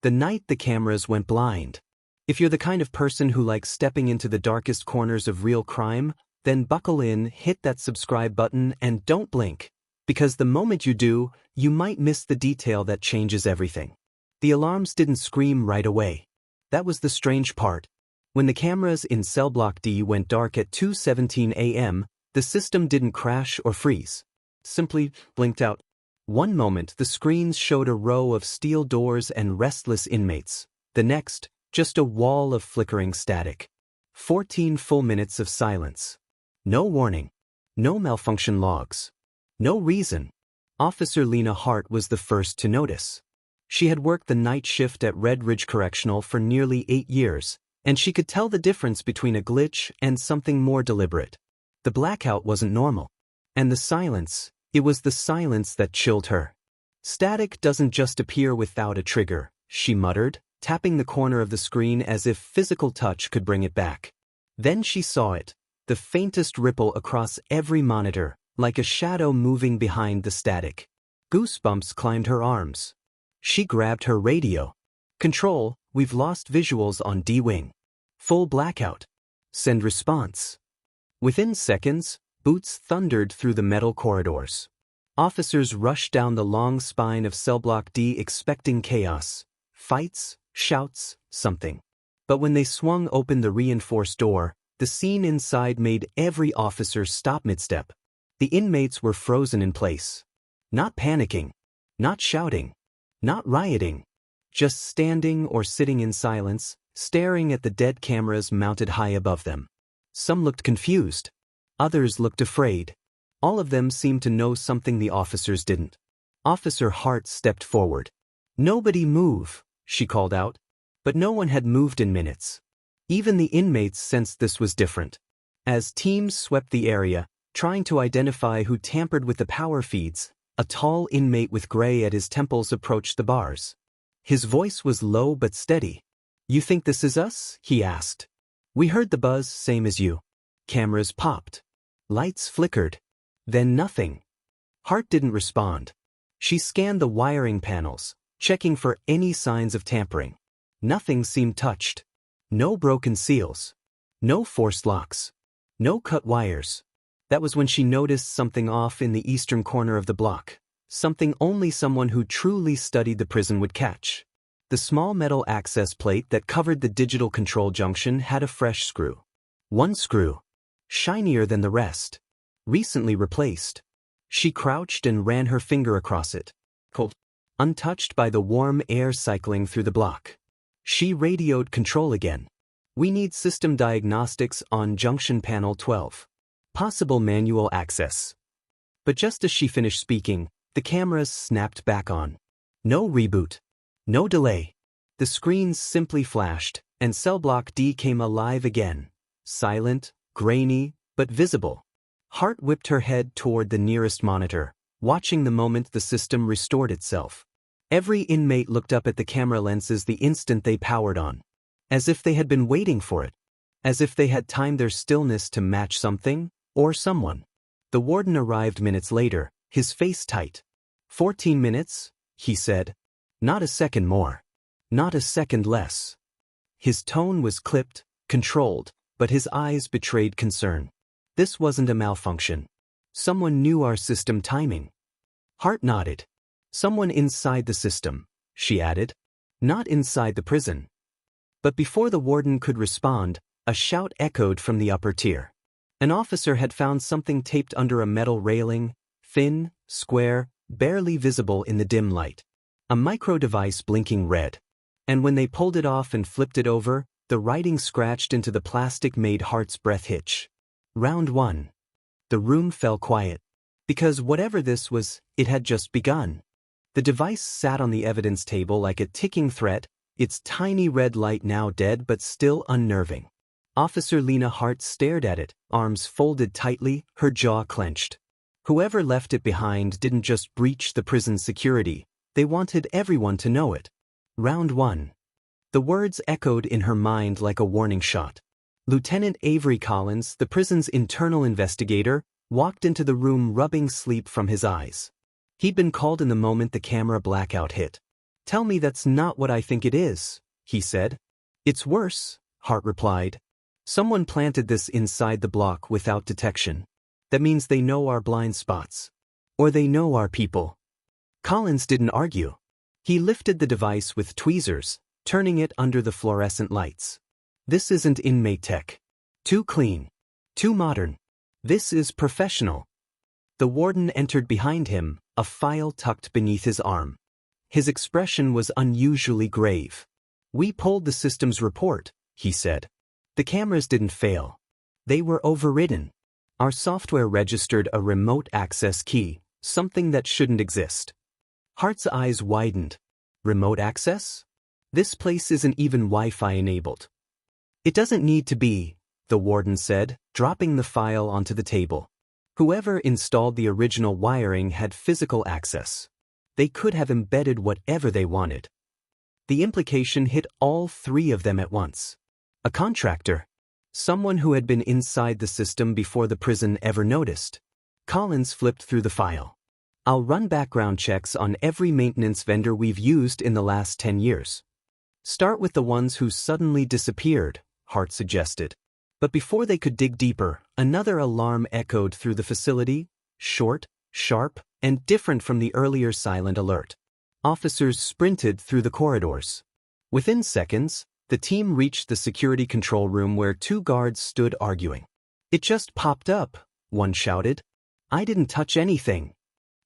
The night the cameras went blind. If you're the kind of person who likes stepping into the darkest corners of real crime, then buckle in, hit that subscribe button, and don't blink. Because the moment you do, you might miss the detail that changes everything. The alarms didn't scream right away. That was the strange part. When the cameras in cell block D went dark at 2:17 a.m., the system didn't crash or freeze. Simply blinked out. One moment the screens showed a row of steel doors and restless inmates. The next, just a wall of flickering static. 14 full minutes of silence. No warning. No malfunction logs. No reason. Officer Lena Hart was the first to notice. She had worked the night shift at Red Ridge Correctional for nearly 8 years, and she could tell the difference between a glitch and something more deliberate. The blackout wasn't normal. And the silence, it was the silence that chilled her. Static doesn't just appear without a trigger, she muttered, tapping the corner of the screen as if physical touch could bring it back. Then she saw it, the faintest ripple across every monitor, like a shadow moving behind the static. Goosebumps climbed her arms. She grabbed her radio. Control, we've lost visuals on D-Wing. Full blackout. Send response. Within seconds, boots thundered through the metal corridors. Officers rushed down the long spine of cell block D expecting chaos. Fights, shouts, something. But when they swung open the reinforced door, the scene inside made every officer stop mid-step. The inmates were frozen in place. Not panicking. Not shouting. Not rioting. Just standing or sitting in silence, staring at the dead cameras mounted high above them. Some looked confused. Others looked afraid. All of them seemed to know something the officers didn't. Officer Hart stepped forward. "Nobody move," she called out. But no one had moved in minutes. Even the inmates sensed this was different. As teams swept the area, trying to identify who tampered with the power feeds, a tall inmate with gray at his temples approached the bars. His voice was low but steady. "You think this is us?" he asked. "We heard the buzz, same as you." Cameras popped. Lights flickered. Then nothing. Hart didn't respond. She scanned the wiring panels, checking for any signs of tampering. Nothing seemed touched. No broken seals. No forced locks. No cut wires. That was when she noticed something off in the eastern corner of the block. Something only someone who truly studied the prison would catch. The small metal access plate that covered the digital control junction had a fresh screw. One screw. Shinier than the rest. Recently replaced. She crouched and ran her finger across it. Cold. Untouched by the warm air cycling through the block. She radioed control again. "We need system diagnostics on junction panel 12. Possible manual access." But just as she finished speaking, the cameras snapped back on. No reboot. No delay. The screens simply flashed, and cell block D came alive again. Silent, grainy, but visible. Hart whipped her head toward the nearest monitor, watching the moment the system restored itself. Every inmate looked up at the camera lenses the instant they powered on. As if they had been waiting for it. As if they had timed their stillness to match something, or someone. The warden arrived minutes later, his face tight. 14 minutes, he said. Not a second more. Not a second less. His tone was clipped, controlled, but his eyes betrayed concern. This wasn't a malfunction. Someone knew our system timing. Hart nodded. Someone inside the system, she added. Not inside the prison. But before the warden could respond, a shout echoed from the upper tier. An officer had found something taped under a metal railing, thin, square, barely visible in the dim light. A micro device blinking red. And when they pulled it off and flipped it over, the writing scratched into the plastic made Hart's breath hitch. Round 1. The room fell quiet. Because whatever this was, it had just begun. The device sat on the evidence table like a ticking threat, its tiny red light now dead but still unnerving. Officer Lena Hart stared at it, arms folded tightly, her jaw clenched. Whoever left it behind didn't just breach the prison's security, they wanted everyone to know it. Round 1. The words echoed in her mind like a warning shot. Lieutenant Avery Collins, the prison's internal investigator, walked into the room rubbing sleep from his eyes. He'd been called in the moment the camera blackout hit. Tell me that's not what I think it is, he said. It's worse, Hart replied. Someone planted this inside the block without detection. That means they know our blind spots. Or they know our people. Collins didn't argue. He lifted the device with tweezers, turning it under the fluorescent lights. This isn't inmate tech. Too clean. Too modern. This is professional. The warden entered behind him, a file tucked beneath his arm. His expression was unusually grave. We pulled the system's report, he said. The cameras didn't fail. They were overridden. Our software registered a remote access key, something that shouldn't exist. Hart's eyes widened. Remote access? This place isn't even Wi-Fi enabled. It doesn't need to be, the warden said, dropping the file onto the table. Whoever installed the original wiring had physical access. They could have embedded whatever they wanted. The implication hit all three of them at once. A contractor. Someone who had been inside the system before the prison ever noticed. Collins flipped through the file. I'll run background checks on every maintenance vendor we've used in the last 10 years. Start with the ones who suddenly disappeared, Hart suggested. But before they could dig deeper, another alarm echoed through the facility, short, sharp, and different from the earlier silent alert. Officers sprinted through the corridors. Within seconds, the team reached the security control room where two guards stood arguing. It just popped up, one shouted. I didn't touch anything.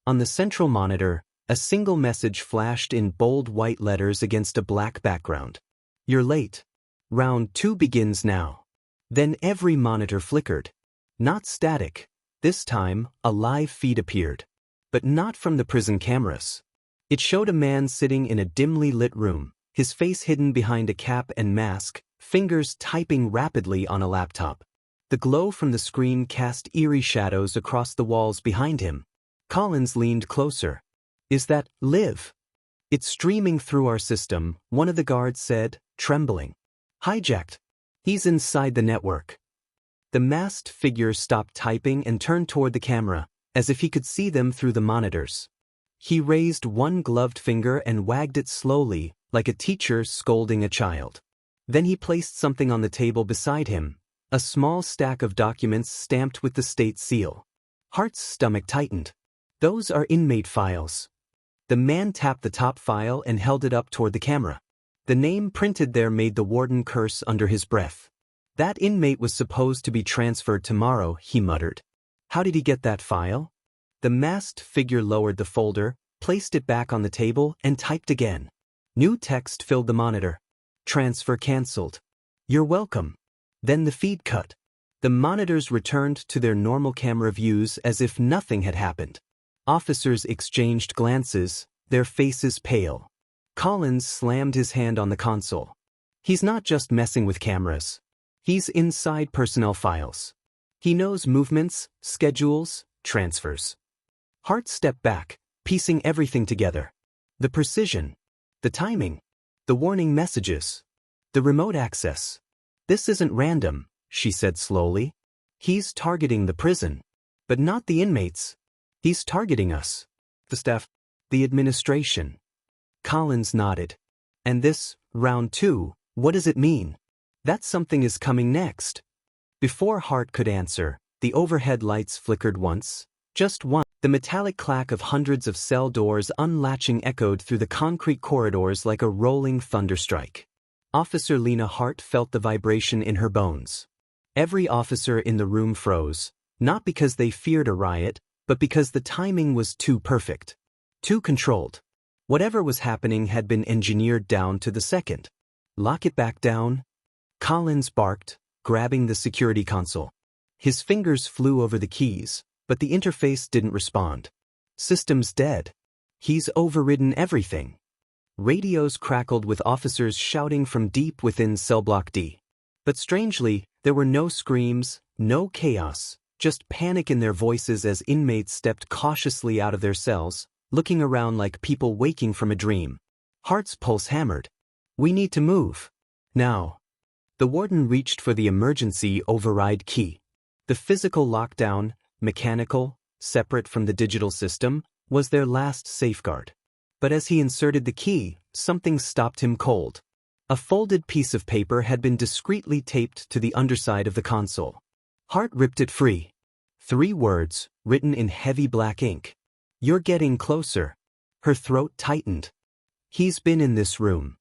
On the central monitor, a single message flashed in bold white letters against a black background. You're late. Round 2 begins now. Then every monitor flickered. Not static. This time, a live feed appeared. But not from the prison cameras. It showed a man sitting in a dimly lit room, his face hidden behind a cap and mask, fingers typing rapidly on a laptop. The glow from the screen cast eerie shadows across the walls behind him. Collins leaned closer. Is that Liv? It's streaming through our system, one of the guards said, trembling. Hijacked. He's inside the network. The masked figure stopped typing and turned toward the camera, as if he could see them through the monitors. He raised one gloved finger and wagged it slowly, like a teacher scolding a child. Then he placed something on the table beside him, a small stack of documents stamped with the state seal. Hart's stomach tightened. Those are inmate files. The man tapped the top file and held it up toward the camera. The name printed there made the warden curse under his breath. That inmate was supposed to be transferred tomorrow, he muttered. How did he get that file? The masked figure lowered the folder, placed it back on the table, and typed again. New text filled the monitor. Transfer cancelled. You're welcome. Then the feed cut. The monitors returned to their normal camera views as if nothing had happened. Officers exchanged glances, their faces pale. Collins slammed his hand on the console. He's not just messing with cameras. He's inside personnel files. He knows movements, schedules, transfers. Hart stepped back, piecing everything together. The precision. The timing. The warning messages. The remote access. This isn't random, she said slowly. He's targeting the prison. But not the inmates. He's targeting us. The staff. The administration. Collins nodded. And this, round 2, what does it mean? That something is coming next. Before Hart could answer, the overhead lights flickered once, just once. The metallic clack of hundreds of cell doors unlatching echoed through the concrete corridors like a rolling thunderstrike. Officer Lena Hart felt the vibration in her bones. Every officer in the room froze, not because they feared a riot, but because the timing was too perfect. Too controlled. Whatever was happening had been engineered down to the second. Lock it back down. Collins barked, grabbing the security console. His fingers flew over the keys, but the interface didn't respond. System's dead. He's overridden everything. Radios crackled with officers shouting from deep within cell block D. But strangely, there were no screams, no chaos, just panic in their voices as inmates stepped cautiously out of their cells, looking around like people waking from a dream. Hart's pulse hammered. We need to move. Now. The warden reached for the emergency override key. The physical lockdown, mechanical, separate from the digital system, was their last safeguard. But as he inserted the key, something stopped him cold. A folded piece of paper had been discreetly taped to the underside of the console. Hart ripped it free. 3 words, written in heavy black ink. "You're getting closer." Her throat tightened. "He's been in this room."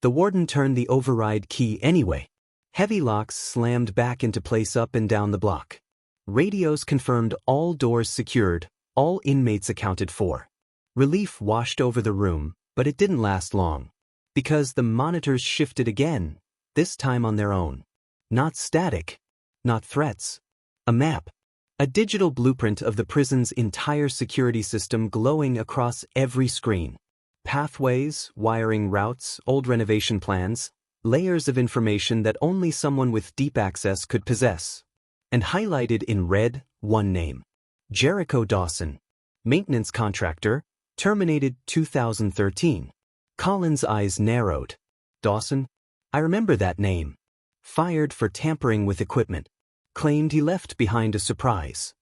The warden turned the override key anyway. Heavy locks slammed back into place up and down the block. Radios confirmed all doors secured, all inmates accounted for. Relief washed over the room, but it didn't last long. Because the monitors shifted again, this time on their own. Not static. Not threats. A map. A digital blueprint of the prison's entire security system glowing across every screen. Pathways, wiring routes, old renovation plans, layers of information that only someone with deep access could possess. And highlighted in red, one name. Jericho Dawson. Maintenance contractor, terminated 2013. Colin's eyes narrowed. Dawson? I remember that name. Fired for tampering with equipment. Claimed he left behind a surprise.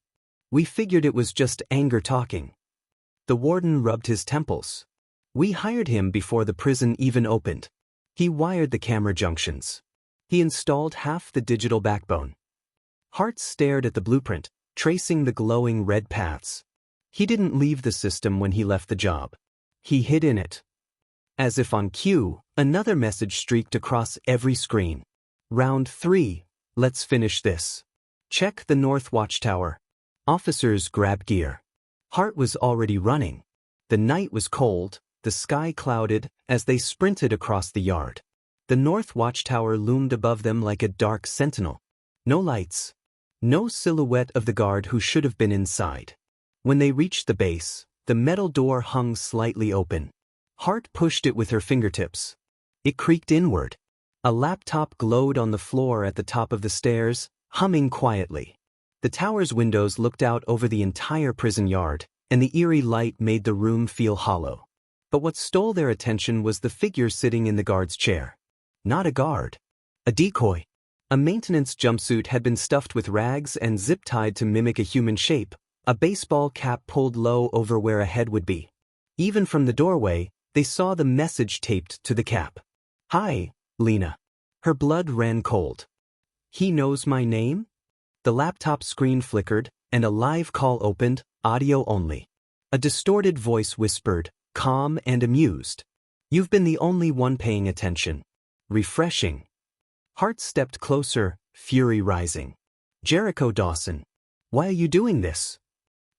We figured it was just anger talking. The warden rubbed his temples. We hired him before the prison even opened. He wired the camera junctions. He installed half the digital backbone. Hart stared at the blueprint, tracing the glowing red paths. He didn't leave the system when he left the job. He hid in it. As if on cue, another message streaked across every screen. Round 3. Let's finish this. Check the North Watchtower. Officers grab gear. Hart was already running. The night was cold, the sky clouded, as they sprinted across the yard. The North Watchtower loomed above them like a dark sentinel. No lights. No silhouette of the guard who should have been inside. When they reached the base, the metal door hung slightly open. Hart pushed it with her fingertips. It creaked inward. A laptop glowed on the floor at the top of the stairs, humming quietly. The tower's windows looked out over the entire prison yard, and the eerie light made the room feel hollow. But what stole their attention was the figure sitting in the guard's chair. Not a guard. A decoy. A maintenance jumpsuit had been stuffed with rags and zip-tied to mimic a human shape, a baseball cap pulled low over where a head would be. Even from the doorway, they saw the message taped to the cap. "Hi, Lena." Her blood ran cold. "He knows my name?" The laptop screen flickered, and a live call opened, audio only. A distorted voice whispered, calm and amused. "You've been the only one paying attention. Refreshing." Hart stepped closer, fury rising. "Jericho Dawson, why are you doing this?"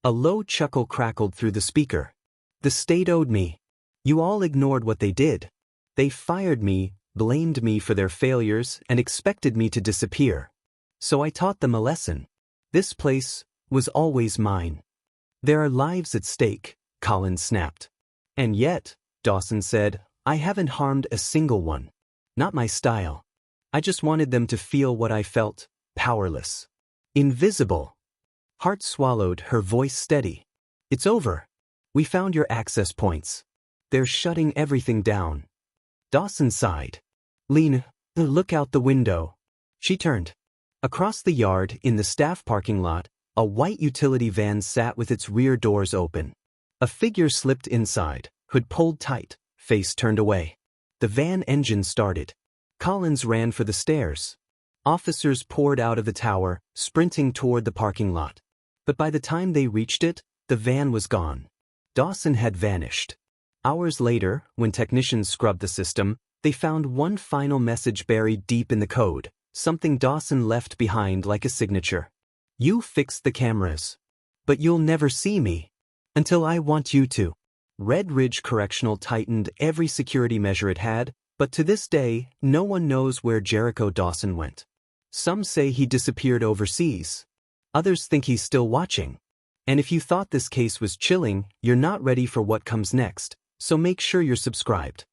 A low chuckle crackled through the speaker. "The state owed me. You all ignored what they did. They fired me, blamed me for their failures, and expected me to disappear. So I taught them a lesson. This place was always mine." "There are lives at stake," Colin snapped. "And yet," Dawson said, "I haven't harmed a single one. Not my style. I just wanted them to feel what I felt, powerless. Invisible." Hart swallowed, her voice steady. "It's over. We found your access points. They're shutting everything down." Dawson sighed. "Lena, look out the window." She turned. Across the yard, in the staff parking lot, a white utility van sat with its rear doors open. A figure slipped inside, hood pulled tight, face turned away. The van engine started. Collins ran for the stairs. Officers poured out of the tower, sprinting toward the parking lot. But by the time they reached it, the van was gone. Dawson had vanished. Hours later, when technicians scrubbed the system, they found one final message buried deep in the code, something Dawson left behind like a signature. "You fixed the cameras. But you'll never see me. Until I want you to." Red Ridge Correctional tightened every security measure it had, but to this day, no one knows where Jericho Dawson went. Some say he disappeared overseas. Others think he's still watching. And if you thought this case was chilling, you're not ready for what comes next, so make sure you're subscribed.